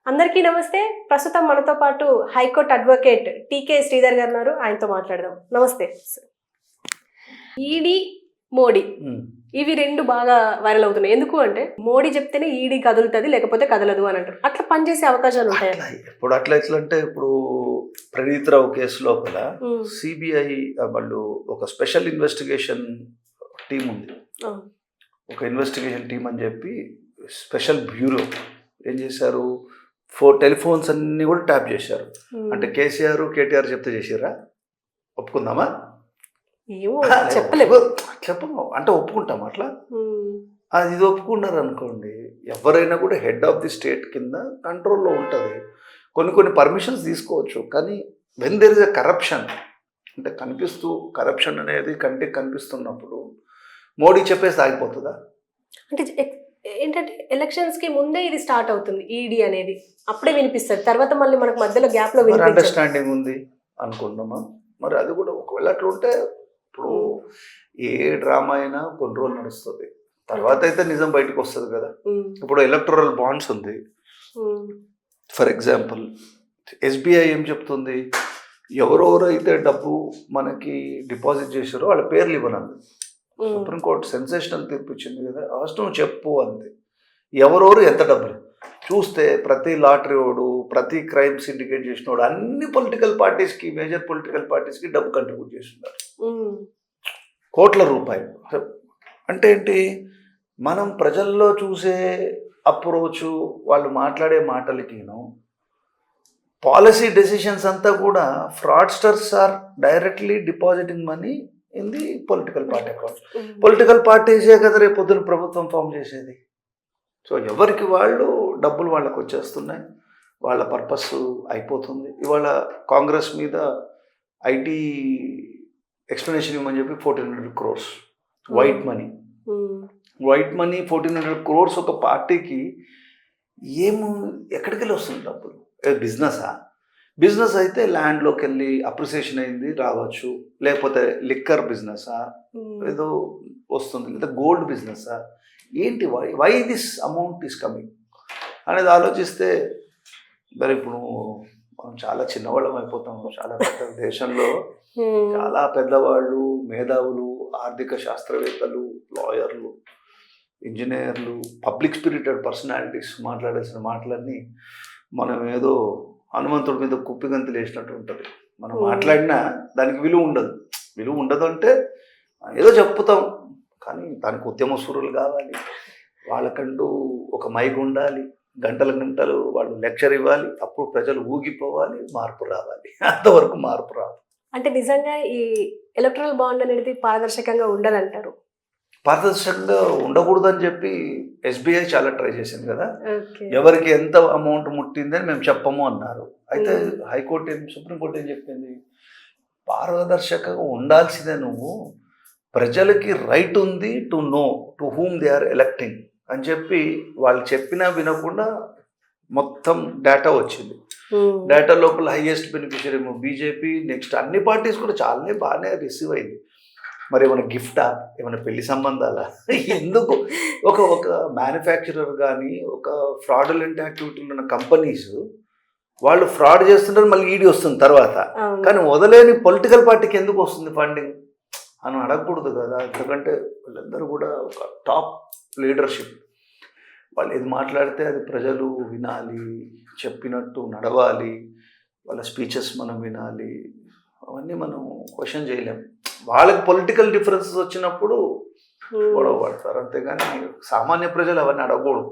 అందరికీ నమస్తే. ప్రస్తుతం మనతో పాటు హైకోర్టు అడ్వకేట్ టీకే శ్రీధర్ గారు ఉన్నారు. ఆయనతో మాట్లాడదాం. నమస్తే. ఈడీ, మోడీ ఇవి రెండు బాగా వైరల్ అవుతున్నాయి. ఎందుకు అంటే మోడీ చెప్తేనే ఈడీ కదులుతుంది, లేకపోతే కదలదు అని అంటారు. అట్లా పనిచేసే అవకాశాలు ఉంటాయి. ఇప్పుడు అట్లా ఎట్లా అంటే, ఇప్పుడు ప్రణీత్ రావు కేసు లోపల సిబిఐ వాళ్ళు ఒక స్పెషల్ ఇన్వెస్టిగేషన్ టీం ఉంది. ఒక ఇన్వెస్టిగేషన్ టీం అని చెప్పి స్పెషల్ బ్యూరో ఏం చేశారు, 4 టెలిఫోన్స్ అన్ని కూడా ట్యాప్ చేశారు. అంటే కేసీఆర్ కేటీఆర్ చెప్తే చేసిరా? ఒప్పుకుందామా? చెప్పము అంటే ఒప్పుకుంటాం అట్లా. అది ఇది ఒప్పుకున్నారు అనుకోండి, ఎవరైనా కూడా హెడ్ ఆఫ్ ది స్టేట్ కింద కంట్రోల్లో ఉంటుంది. కొన్ని పర్మిషన్స్ తీసుకోవచ్చు, కానీ when there is a corruption అంటే కరప్షన్ అనేది కంటికి కనిపిస్తున్నప్పుడు మోడీ చెప్పేసి ఆగిపోతుందా? అంటే ఏంటంటే ఎలక్షన్స్ కి ముందే ఇది స్టార్ట్ అవుతుంది ఈడీ అనేది, అప్పుడే వినిపిస్తుంది. తర్వాత మళ్ళీ మనకు మధ్యలో గ్యాప్ లో అండర్స్టాండింగ్ ఉంది అనుకుంటున్నామా? మరి అది కూడా ఒకవేళ అట్లా ఉంటే, ఇప్పుడు ఏ డ్రామా అయినా కొన్ని రోజులు నడుస్తుంది, తర్వాత అయితే నిజం బయటకు వస్తుంది కదా. ఇప్పుడు ఎలక్టోరల్ బాండ్స్ ఉంది. ఫర్ ఎగ్జాంపుల్ ఎస్బీఐ ఏం చెప్తుంది, ఎవరెవరైతే డబ్బు మనకి డిపాజిట్ చేశారో వాళ్ళ పేర్లు ఇవ్వనంది. సుప్రీంకోర్టు సెన్సేషనల్ తీర్పు ఇచ్చింది కదా, ఫస్ట్ నువ్వు చెప్పు అంతే. ఎవరెవరు ఎంత డబ్బులు చూస్తే ప్రతి లాటరీ వాడు, ప్రతి క్రైమ్ సిండికేట్ చేసినోడు అన్ని పొలిటికల్ పార్టీస్కి, మేజర్ పొలిటికల్ పార్టీస్కి డబ్బు కంట్రిబ్యూట్ చేస్తున్నారు, కోట్ల రూపాయలు. అంటే ఏంటి, మనం ప్రజల్లో చూసే అప్రోచ్, వాళ్ళు మాట్లాడే మాటలకిను పాలసీ డెసిషన్స్ అంతా కూడా fraudsters are directly depositing money in the political party account. Political పార్టీసే కదా రేపు పొద్దున ప్రభుత్వం ఫామ్ చేసేది. సో ఎవరికి వాళ్ళు డబ్బులు వాళ్ళకు వచ్చేస్తున్నాయి, వాళ్ళ పర్పస్ అయిపోతుంది. ఇవాళ కాంగ్రెస్ మీద ఐటీ ఎక్స్ప్లెనేషన్ ఇవ్వమని చెప్పి 1400 crores వైట్ మనీ 1400 crores ఒక పార్టీకి ఎక్కడికి వెళ్ళి వస్తుంది డబ్బులు? బిజినెస్ అయితే ల్యాండ్లోకి వెళ్ళి అప్రిసియేషన్ అయింది రావచ్చు, లేకపోతే లిక్కర్ బిజినెసా ఏదో వస్తుంది, లేదా గోల్డ్ బిజినెసా, ఏంటి why this amount is coming అనేది ఆలోచిస్తే, మరి ఇప్పుడు మనం చాలా చిన్నవాళ్ళం అయిపోతాము. చాలా పెద్ద దేశంలో చాలా పెద్దవాళ్ళు, మేధావులు, ఆర్థిక శాస్త్రవేత్తలు, లాయర్లు, ఇంజనీర్లు, పబ్లిక్ స్పిరిటెడ్ పర్సనాలిటీస్ మాట్లాడాల్సిన మాటలన్నీ మనం ఏదో హనుమంతుడి మీద కుప్పిగంతులు వేసినట్టు ఉంటుంది. మనం మాట్లాడినా దానికి విలువ ఉండదు అంటే ఏదో చెప్పుతాం, కానీ దానికి ఉద్యమసూరులు కావాలి, వాళ్ళకంటూ ఒక మైక్ ఉండాలి, గంటలు వాళ్ళు లెక్చర్ ఇవ్వాలి, అప్పుడు ప్రజలు ఊగిపోవాలి, మార్పు రావాలి. అంతవరకు మార్పు రాదు. అంటే నిజంగా ఈ ఎలక్ట్రల్ బాండ్ అనేది పారదర్శకంగా ఉండదంటారు? పారదర్శకంగా ఉండకూడదని చెప్పి ఎస్బీఐ చాలా ట్రై చేసింది కదా. ఎవరికి ఎంత అమౌంట్ ముట్టిందని మేము చెప్పము అన్నారు. అయితే హైకోర్టు సుప్రీంకోర్టు ఏం చెప్పింది, పారదర్శకంగా ఉండాల్సిందే, నువ్వు ప్రజలకి రైట్ ఉంది to know to whom they are electing అని చెప్పి వాళ్ళు చెప్పినా వినకుండా మొత్తం డేటా వచ్చింది. డేటా లోపల హైయెస్ట్ బెనిఫిషియరీ బీజేపీ, నెక్స్ట్ అన్ని పార్టీస్ కూడా చాలా బాగానే రిసీవ్ అయింది. మరి ఏమైనా గిఫ్టా, ఏమైనా పెళ్లి సంబంధాలా? ఎందుకు ఒక మ్యానుఫ్యాక్చరర్ కానీ, ఒక ఫ్రాడులెంట్ యాక్టివిటీలు ఉన్న కంపెనీస్ వాళ్ళు ఫ్రాడ్ చేస్తుంటారు, మళ్ళీ ఈడీ వస్తుంది తర్వాత. కానీ వదలేని పొలిటికల్ పార్టీకి ఎందుకు వస్తుంది ఫండింగ్ అని అడగకూడదు కదా. ఎందుకంటే వీళ్ళందరూ కూడా ఒక టాప్ లీడర్షిప్, వాళ్ళు ఏది మాట్లాడితే అది ప్రజలు వినాలి, చెప్పినట్టు నడవాలి, వాళ్ళ స్పీచెస్ మనం వినాలి. అవన్నీ మనం క్వశ్చన్ చేయలేం. వాళ్ళకి పొలిటికల్ డిఫరెన్సెస్ వచ్చినప్పుడు గొడవ పడతారు, అంతేగాని సామాన్య ప్రజలు అవన్నీ అడగకూడదు.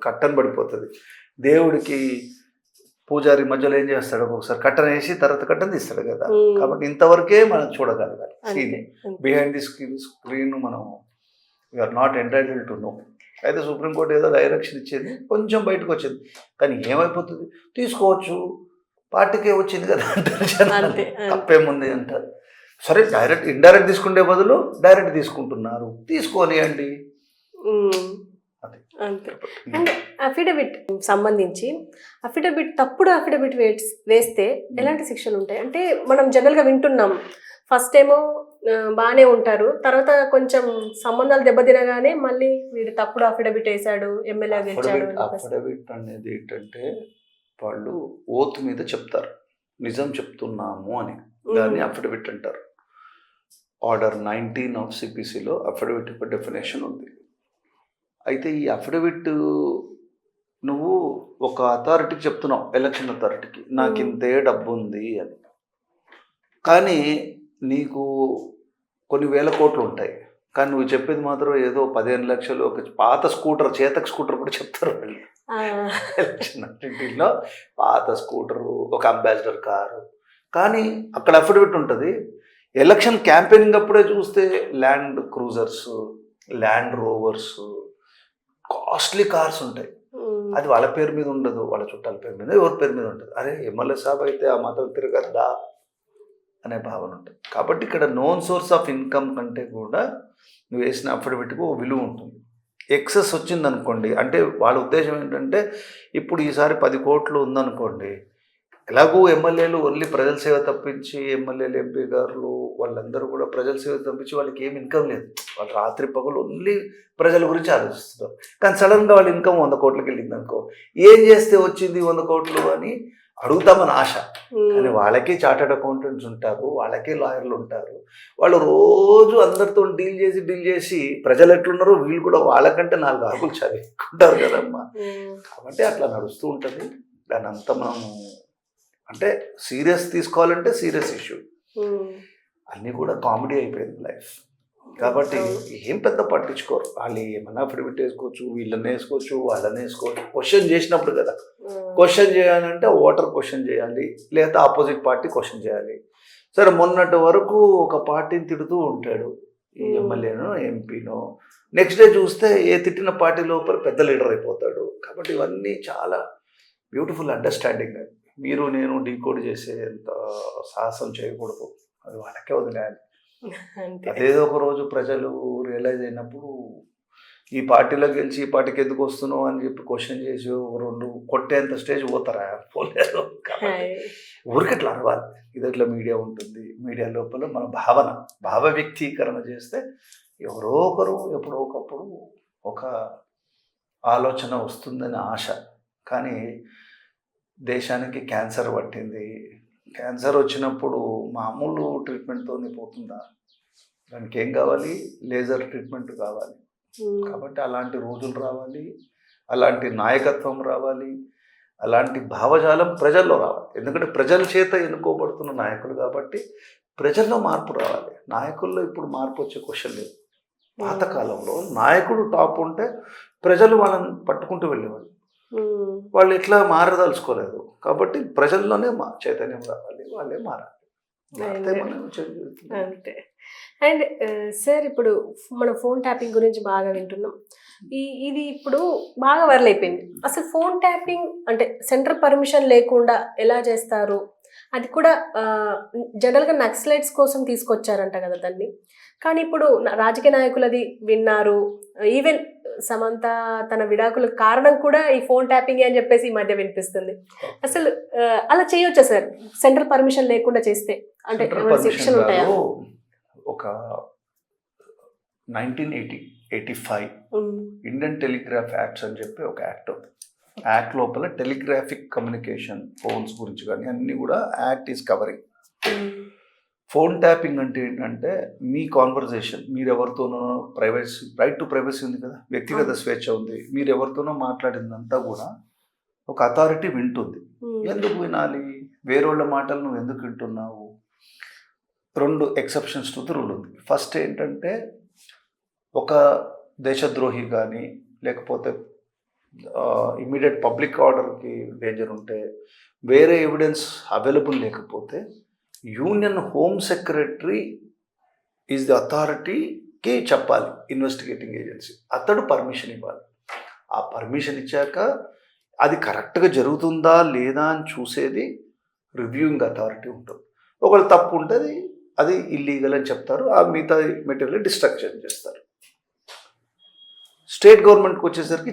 కట్టన పడిపోతుంది. దేవుడికి పూజారి మధ్యలో ఏం చేస్తాడు, ఒకసారి కట్టన వేసి తర్వాత కట్టన తీస్తాడు కదా. కాబట్టి ఇంతవరకే మనం చూడగలగాలి. సీన్ బిహైండ్ ది స్క్రీన్ మనం we are not entitle to know. అయితే సుప్రీంకోర్టు ఏదో డైరెక్షన్ ఇచ్చేది, కొంచెం బయటకు వచ్చింది, కానీ ఏమైపోతుంది, తీసుకోవచ్చు, పార్టీకే వచ్చింది కదా అంటారు, తప్పేముంది అంటారు. సరే, ఇండైరెక్ట్ తీసుకునే బదులు డైరెక్ట్ తీసుకుంటున్నారు, తీసుకోనియండి. అంతే. అండ్ అఫిడవిట్ సంబంధించి తప్పుడు అఫిడవిట్ వేస్తే ఎలాంటి శిక్షలు ఉంటాయి? అంటే మనం జనరల్గా వింటున్నాం, ఫస్ట్ ఏమో బాగానే ఉంటారు, తర్వాత కొంచెం సంబంధాలు దెబ్బతినగానే మళ్ళీ వీడు తప్పుడు అఫిడవిట్ వేసాడు, ఎమ్మెల్యే గెలిచాడు అని చెప్పేసి. అఫిడవిట్ అనేది ఏంటంటే వాళ్ళు ఓత్ మీద చెప్తారు నిజం చెప్తున్నాము అని, దాన్ని అఫిడవిట్ అంటారు. ఆర్డర్ 19 ఆఫ్ సిపిసిలో అఫిడవిట్ యొక్క డెఫినేషన్ ఉంది. అయితే ఈ అఫిడవిట్ నువ్వు ఒక అథారిటీకి చెప్తున్నావు, ఎలక్షన్ అథారిటీకి, నాకు ఇంతే డబ్బు ఉంది అని, కానీ నీకు కొన్ని వేల కోట్లు ఉంటాయి, కానీ నువ్వు చెప్పేది మాత్రం ఏదో 15 లక్షలు, ఒక పాత స్కూటర్, చేతక్ స్కూటర్ కూడా చెప్తారు వాళ్ళు ఎలక్షన్ అథారిటీలో, పాత స్కూటరు, ఒక అంబాసిడర్ కారు, కానీ అక్కడ అఫిడవిట్ ఉంటుంది. ఎలక్షన్ క్యాంపెయినింగ్ అప్పుడే చూస్తే land cruisers, land Rovers, costly cars ఉంటాయి. అది వాళ్ళ పేరు మీద ఉండదు, వాళ్ళ చుట్టాల పేరు మీద, ఎవరి పేరు మీద ఉంటుంది. అరే ఎమ్మెల్యే సాబ్ అయితే ఆ మాత్రం తిరగద్దా అనే భావన ఉంటుంది. కాబట్టి ఇక్కడ నోన్ సోర్స్ ఆఫ్ ఇన్కమ్ కంటే కూడా నువ్వు వేసిన అఫిడవిట్కు ఓ విలువ ఉంటుంది. ఎక్సెస్ వచ్చిందనుకోండి, అంటే వాళ్ళ ఉద్దేశం ఏంటంటే ఇప్పుడు ఈసారి 10 కోట్లు ఉందనుకోండి, ఎలాగూ ఎమ్మెల్యేలు ఓన్లీ ప్రజల సేవ తప్పించి, ఎమ్మెల్యేలు ఎంపీ గారులు వాళ్ళందరూ కూడా ప్రజల సేవ తప్పించి వాళ్ళకి ఏం ఇన్కమ్ లేదు. వాళ్ళు రాత్రి పగలు ఓన్లీ ప్రజల గురించి ఆలోచిస్తున్నారు. కానీ సడన్గా వాళ్ళ ఇన్కమ్ 100 కోట్లకి వెళ్ళింది అనుకో, ఏం చేస్తే వచ్చింది 100 కోట్లు అని అడుగుతామని ఆశ. కానీ వాళ్ళకి చార్టర్డ్ అకౌంటెంట్స్ ఉంటారు, వాళ్ళకి లాయర్లు ఉంటారు, వాళ్ళు రోజు అందరితో డీల్ చేసి ప్రజలు ఎట్లున్నారో వీళ్ళు కూడా వాళ్ళకంటే 4 ఆకులు చదువుకుంటారు కదమ్మా. కాబట్టి అట్లా నడుస్తూ ఉంటుంది. దాని అంతా మనం అంటే సీరియస్ తీసుకోవాలంటే సీరియస్ ఇష్యూ, అన్నీ కూడా కామెడీ అయిపోయింది లైఫ్. కాబట్టి ఏం పెద్ద పట్టించుకోరు. వాళ్ళు ఏమన్నా అఫిడవిట్ వేసుకోవచ్చు, వీళ్ళని వేసుకోవచ్చు, వాళ్ళని వేసుకోవచ్చు. క్వశ్చన్ చేసినప్పుడు కదా, క్వశ్చన్ చేయాలంటే ఓటర్ క్వశ్చన్ చేయాలి, లేదా ఆపోజిట్ పార్టీ క్వశ్చన్ చేయాలి. సరే మొన్నటి వరకు ఒక పార్టీని తిడుతూ ఉంటాడు, ఈ ఎమ్మెల్యేనో ఎంపీనో, నెక్స్ట్ డే చూస్తే ఏ తిట్టిన పార్టీ లోపల పెద్ద లీడర్ అయిపోతాడు. కాబట్టి ఇవన్నీ చాలా బ్యూటిఫుల్ అండర్స్టాండింగ్. మీరు నేను డీకోడ్ చేసేంత సాహసం చేయకూడదు, అది వాళ్ళకే వదిలేయాలి. అదేదో ఒక రోజు ప్రజలు రియలైజ్ అయినప్పుడు ఈ పార్టీలో గెలిచి ఈ పార్టీకి ఎందుకు వస్తున్నావు అని చెప్పి క్వశ్చన్ చేసి 2 కొట్టేంత స్టేజ్ పోతారా? పోలేరు. ఊరికట్లా అరవాలి. ఇది ఇట్లా మీడియా ఉంటుంది, మీడియా లోపల మన భావ వ్యక్తీకరణ చేస్తే ఎవరో ఒకరు ఎప్పుడో ఒకప్పుడు ఒక ఆలోచన వస్తుందని ఆశ. కానీ దేశానికి క్యాన్సర్ పట్టింది. క్యాన్సర్ వచ్చినప్పుడు మామూలు ట్రీట్మెంట్తో పోతుందా? దానికి ఏం కావాలి? లేజర్ ట్రీట్మెంట్ కావాలి. కాబట్టి అలాంటి రోజులు రావాలి, అలాంటి నాయకత్వం రావాలి, అలాంటి భావజాలం ప్రజల్లో రావాలి. ఎందుకంటే ప్రజల చేత ఎన్నుకోబడుతున్న నాయకులు కాబట్టి ప్రజల్లో మార్పు రావాలి. నాయకుల్లో ఇప్పుడు మార్పు వచ్చే క్వశ్చన్ లేదు. పాతకాలంలో నాయకుడు టాప్ ఉంటే ప్రజలు వాళ్ళని పట్టుకుంటూ వెళ్ళేవాళ్ళు. వాళ్ళు ఇట్లా మారదలుచుకోలేదు. కాబట్టి ప్రజల్లోనే చైతన్యం రావాలి, వాళ్ళే మారాలి. అంతే. అండ్ సార్, ఇప్పుడు మనం ఫోన్ ట్యాపింగ్ గురించి బాగా వింటున్నాం. ఇది ఇప్పుడు బాగా వైరల్ అయిపోయింది. అసలు ఫోన్ ట్యాపింగ్ అంటే సెంట్రల్ పర్మిషన్ లేకుండా ఎలా చేస్తారు? అది కూడా జనరల్గా నక్సలైట్స్ కోసం తీసుకొచ్చారంట కదా దాన్ని. కానీ ఇప్పుడు రాజకీయ నాయకులది విన్నారు. ఈవెన్ సమంత తన విడాకులకు కారణం కూడా ఈ ఫోన్ ట్యాపింగ్ అని చెప్పేసి ఈ మధ్య వినిపిస్తుంది. అసలు అలా చేయొచ్చా సార్, సెంట్రల్ పర్మిషన్ లేకుండా చేస్తే? అంటే శిక్షలు ఉంటాయా? ఒక 1985 ఇండియన్ టెలిగ్రాఫ్ యాక్ట్స్ అని చెప్పి ఒక యాక్ట్ ఉంది. యాక్ట్ లోపల టెలిగ్రాఫిక్ కమ్యూనికేషన్, ఫోన్స్ గురించి కానీ అన్నీ కూడా act is covering. Phone tapping అంటే ఏంటంటే మీ కాన్వర్జేషన్, మీరు ఎవరితోనో ప్రైవసీ, రైట్ టు ప్రైవసీ ఉంది కదా, వ్యక్తిగత స్వేచ్ఛ ఉంది. మీరు ఎవరితోనో మాట్లాడిందంతా కూడా ఒక అథారిటీ వింటుంది. ఎందుకు వినాలి? వేరేళ్ళ మాటలు నువ్వు ఎందుకు వింటున్నావు? 2 ఎక్సెప్షన్స్ టు ది రూల్ ఉంది. ఫస్ట్ ఏంటంటే ఒక దేశద్రోహి కానీ లేకపోతే ఇమ్మీడియట్ పబ్లిక్ ఆర్డర్కి డేంజర్ ఉంటే, వేరే ఎవిడెన్స్ అవైలబుల్ లేకపోతే union home secretary is the అథారిటీకి చెప్పాలి, ఇన్వెస్టిగేటింగ్ ఏజెన్సీ. అతడు పర్మిషన్ ఇవ్వాలి. ఆ పర్మిషన్ ఇచ్చాక అది కరెక్ట్గా జరుగుతుందా లేదా అని చూసేది రివ్యూయింగ్ అథారిటీ ఉంటుంది. ఒకవేళ తప్పు ఉంటుంది, అది ఇల్లీగల్ అని చెప్తారు. ఆ మిగతా మెటీరియల్ డిస్ట్రక్షన్ చేస్తారు. స్టేట్ గవర్నమెంట్కి వచ్చేసరికి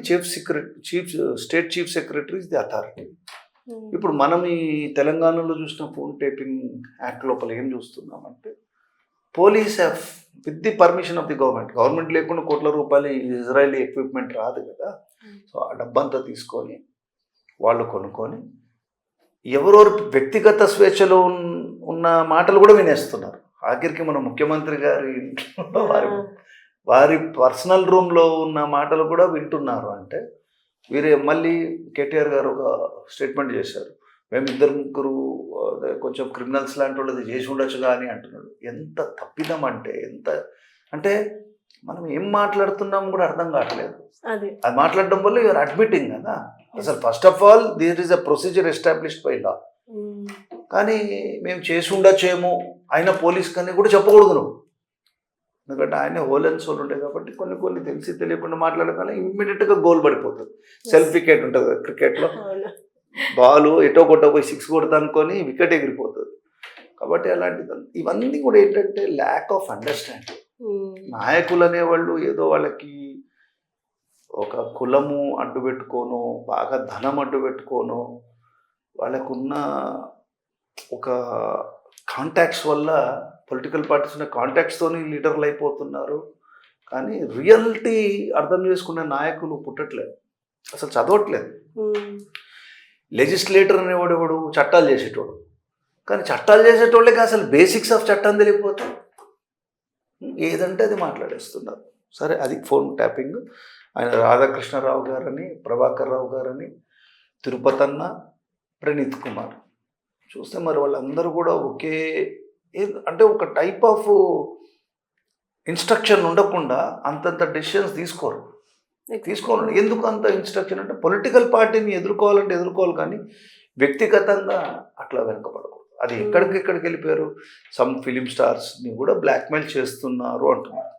state chief secretary is the authority. ఇప్పుడు మనం ఈ తెలంగాణలో చూసిన ఫోన్ టేపింగ్ యాక్ట్ లోపల ఏం చూస్తున్నామంటే police have with the permission of the government లేకుండా కోట్ల రూపాయలు ఇజ్రాయలీ ఎక్విప్మెంట్ రాదు కదా. సో ఆ డబ్బంతా తీసుకొని వాళ్ళు కొనుక్కొని ఎవరెవరు వ్యక్తిగత స్వేచ్ఛలో ఉన్న మాటలు కూడా వినేస్తున్నారు. ఆఖరికి మన ముఖ్యమంత్రి గారి ఇంట్లో వారి పర్సనల్ రూమ్లో ఉన్న మాటలు కూడా వింటున్నారు. అంటే వీరే మళ్ళీ కేటీఆర్ గారు ఒక స్టేట్మెంట్ చేశారు, మేము ఇద్దరు ముగ్గురు కొంచెం క్రిమినల్స్ లాంటి వాళ్ళది చేసి ఉండొచ్చు కానీ అంటున్నాడు. ఎంత తప్పిదం అంటే అంటే మనం ఏం మాట్లాడుతున్నాం కూడా అర్థం కావట్లేదు. అది మాట్లాడడం వల్ల యూఆర్ అడ్మిటింగ్ కదా. అసలు first of all there is a procedure established by law. కానీ మేము చేసి ఉండొచ్చేమో ఆయన పోలీస్ కానీ కూడా చెప్పకూడదు నువ్వు, ఎందుకంటే ఆయన హోల్ అండ్ సోల్ ఉంటాయి కాబట్టి కొన్ని తెలిసి తెలియకుండా మాట్లాడగానే ఇమ్మీడియట్గా గోల్ పడిపోతుంది. సెల్ఫ్ వికెట్ ఉంటుంది కదా క్రికెట్లో, బాల్ ఎటో కొట్టబోయి 6 కొడతా అనుకొని వికెట్ ఎగిరిపోతుంది. కాబట్టి అలాంటిది ఇవన్నీ కూడా ఏంటంటే ల్యాక్ ఆఫ్ అండర్స్టాండింగ్. నాయకులు అనేవాళ్ళు ఏదో వాళ్ళకి ఒక కులము అడ్డు పెట్టుకోను, బాగా ధనం అడ్డు పెట్టుకోను, వాళ్ళకున్న ఒక కాంటాక్ట్స్ వల్ల పొలిటికల్ పార్టీస్ ఉన్న కాంటాక్ట్స్తోని లీడర్లు అయిపోతున్నారు. కానీ రియాలిటీ అర్థం చేసుకునే నాయకులు పుట్టట్లేదు, అసలు చదవట్లేదు. లెజిస్లేటర్ అనేవాడు ఎవడు, చట్టాలు చేసేటోడు. కానీ చట్టాలు చేసేటోళ్ళకి అసలు బేసిక్స్ ఆఫ్ చట్టం తెలియకపోతే ఏదంటే అది మాట్లాడేస్తున్నారు. సరే, అది ఫోన్ ట్యాపింగ్. ఆయన రాధాకృష్ణరావు గారని, ప్రభాకర్ రావు గారని, తిరుపతన్న, ప్రణీత్ కుమార్ చూస్తే మరి వాళ్ళందరూ కూడా ఒకే అంటే ఒక టైప్ ఆఫ్ ఇన్స్ట్రక్షన్ ఉండకుండా అంతంత డెసిషన్స్ తీసుకోరు. ఎందుకు అంత ఇన్స్ట్రక్షన్ అంటే పొలిటికల్ పార్టీని ఎదుర్కోవాలంటే ఎదుర్కోవాలి, కానీ వ్యక్తిగతంగా అట్లా వెనకపడకూడదు. అది ఎక్కడికి వెళ్ళిపోయారు. సమ్ ఫిలిం స్టార్స్ని కూడా బ్లాక్మెయిల్ చేస్తున్నారు అంటున్నారు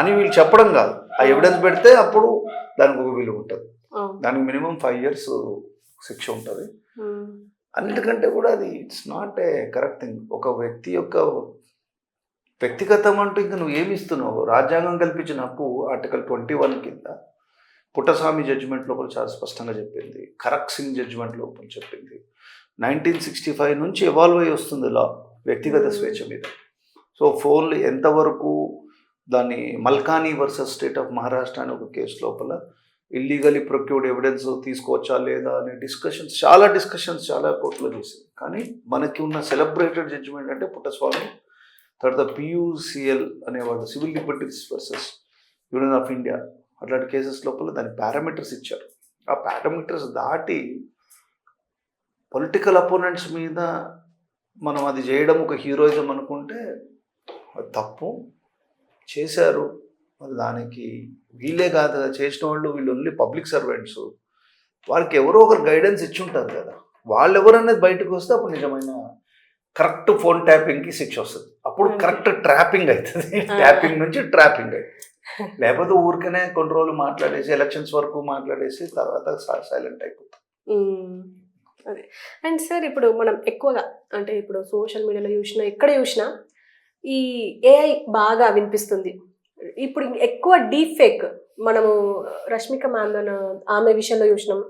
అని వీళ్ళు చెప్పడం కాదు, ఆ ఎవిడెన్స్ పెడితే అప్పుడు దానికి ఒక విలువ ఉంటుంది. దానికి మినిమం 5 years శిక్ష ఉంటుంది. అన్నిటికంటే కూడా అది it's not a correct thing. ఒక వ్యక్తి యొక్క వ్యక్తిగతం అంటూ ఇంకా నువ్వు ఏమి ఇస్తున్నావు? రాజ్యాంగం కల్పించిన హక్కు ఆర్టికల్ 21 కింద పుట్టస్వామి జడ్జిమెంట్ లోపల చాలా స్పష్టంగా చెప్పింది, ఖరక్ సింగ్ జడ్జిమెంట్ లోపల చెప్పింది. 1965 నుంచి ఎవాల్వ్ అయ్యి వస్తుంది లా వ్యక్తిగత స్వేచ్ఛ మీద. సో ఫోన్లు ఎంతవరకు దాన్ని మల్కానీ వర్సెస్ స్టేట్ ఆఫ్ మహారాష్ట్ర అనే ఒక కేసు లోపల ఇల్లీగలీ ప్రొక్యూర్డ్ ఎవిడెన్స్ తీసుకోవచ్చా లేదా అనే చాలా డిస్కషన్స్ చాలా కోర్టులో చేసింది. కానీ మనకి ఉన్న సెలబ్రేటెడ్ జడ్జిమెంట్ అంటే పుట్టస్వామి, తర్వాత PUCL అనేవాళ్ళు civil liberties versus union of India, అట్లాంటి కేసెస్ లోపల దాని పారామీటర్స్ ఇచ్చారు. ఆ పారామీటర్స్ దాటి పొలిటికల్ అపోనెంట్స్ మీద మనం అది చేయడం ఒక హీరోయిజం అనుకుంటే అది తప్పు. చేశారు, మరి దానికి వీళ్ళే కాదు చేసిన వాళ్ళు, వీళ్ళు ఓన్లీ పబ్లిక్ సర్వెంట్స్, వాళ్ళకి ఎవరో ఒకరు గైడెన్స్ ఇచ్చి ఉంటారు కదా. వాళ్ళు ఎవరనేది బయటకు వస్తే అప్పుడు నిజమైన కరెక్ట్ ఫోన్ ట్యాపింగ్కి శిక్ష వస్తుంది. అప్పుడు కరెక్ట్ ట్రాపింగ్ అవుతుంది, ట్యాపింగ్ నుంచి ట్రాపింగ్ అవుతుంది. లేకపోతే ఊరికనే కొన్ని రోజులు మాట్లాడేసి ఎలక్షన్స్ వరకు మాట్లాడేసి తర్వాత సైలెంట్ అయిపోతుంది. అదే. అండ్ సార్, ఇప్పుడు మనం ఎక్కువగా అంటే ఇప్పుడు సోషల్ మీడియాలో చూసినా ఎక్కడ చూసినా ఈ AI బాగా వినిపిస్తుంది. ఇప్పుడు ఎక్కువ డీప్ ఫేక్ మనము రష్మిక మ్యామ్ ఆమె విషయంలో చూసినాం.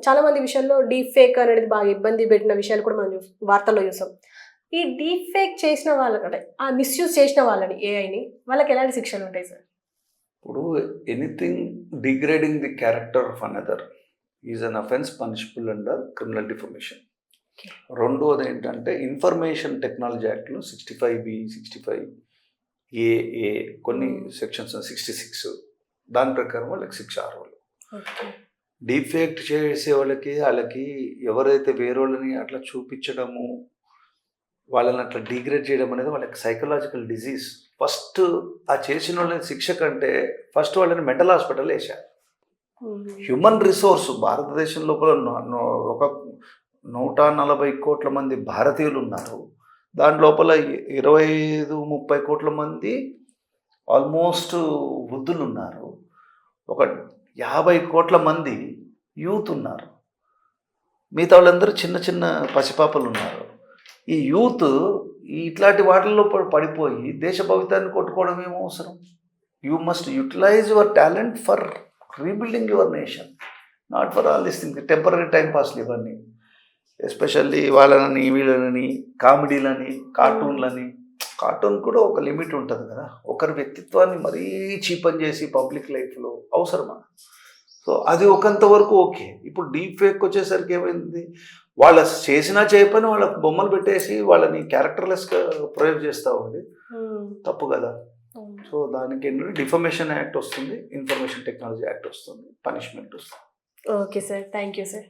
చాలా మంది విషయంలో డీప్ ఫేక్ అనేది బాగా ఇబ్బంది పెట్టిన విషయాలు కూడా మనం వార్తల్లో చూసాం. ఈ డీప్ ఫేక్ చేసిన వాళ్ళకి అంటే ఆ మిస్యూజ్ చేసిన వాళ్ళని AIని వాళ్ళకి ఎలాంటి శిక్షలు ఉంటాయి సార్? ఇప్పుడు anything degrading the character of another is an offence punishable under criminal defamation. రెండోది ఏంటంటే ఇన్ఫర్మేషన్ టెక్నాలజీ యాక్ట్లో 65B, 65AA కొన్ని సెక్షన్స్ 66 దాని ప్రకారం వాళ్ళకి శిక్ష 6 రోజులు. డీఫేక్ట్ చేసే వాళ్ళకి ఎవరైతే వేరే వాళ్ళని అట్లా చూపించడము, వాళ్ళని అట్లా డిగ్రేడ్ చేయడం అనేది వాళ్ళకి సైకలాజికల్ డిజీజ్. ఫస్ట్ ఆ చేసిన వాళ్ళని శిక్ష కంటే ఫస్ట్ వాళ్ళని మెంటల్ హాస్పిటల్ వేశారు. హ్యూమన్ రిసోర్స్ భారతదేశం లోపల ఒక 140 కోట్ల మంది భారతీయులు ఉన్నారు. దాని లోపల 25-30 కోట్ల మంది ఆల్మోస్ట్ వృద్ధులు ఉన్నారు. ఒక 50 కోట్ల మంది యూత్ ఉన్నారు. మిగతా వాళ్ళందరూ చిన్న చిన్న పసిపాపలు ఉన్నారు. ఈ యూత్ ఇట్లాంటి వాటిల్లో పడిపోయి దేశ భవితాన్ని కొట్టుకోవడం ఏమో అవసరం. You must utilize your talent for rebuilding your nation, not for all this thing, temporary time పాస్లు ఇవన్నీ. ఎస్పెషల్లీ వాళ్ళని వీళ్ళని కామెడీలని కార్టూన్లని కార్టూన్ కూడా ఒక లిమిట్ ఉంటుంది కదా, ఒకరి వ్యక్తిత్వాన్ని మరీ చీపన్ చేసి పబ్లిక్ లైఫ్లో అవసరమా? సో అది ఒకంత వరకు ఓకే. ఇప్పుడు డీప్ ఫేక్ వచ్చేసరికి ఏమైంది, వాళ్ళ చేసినా చేయకపోయినా వాళ్ళ బొమ్మలు పెట్టేసి వాళ్ళని క్యారెక్టర్లెస్గా ప్రొజెక్ట్ చేస్తూ ఉంది. తప్పు కదా. సో దానికి ఏంటంటే డిఫమేషన్ యాక్ట్ వస్తుంది, ఇన్ఫర్మేషన్ టెక్నాలజీ యాక్ట్ వస్తుంది, పనిష్మెంట్ వస్తుంది. Okay sir, thank you sir.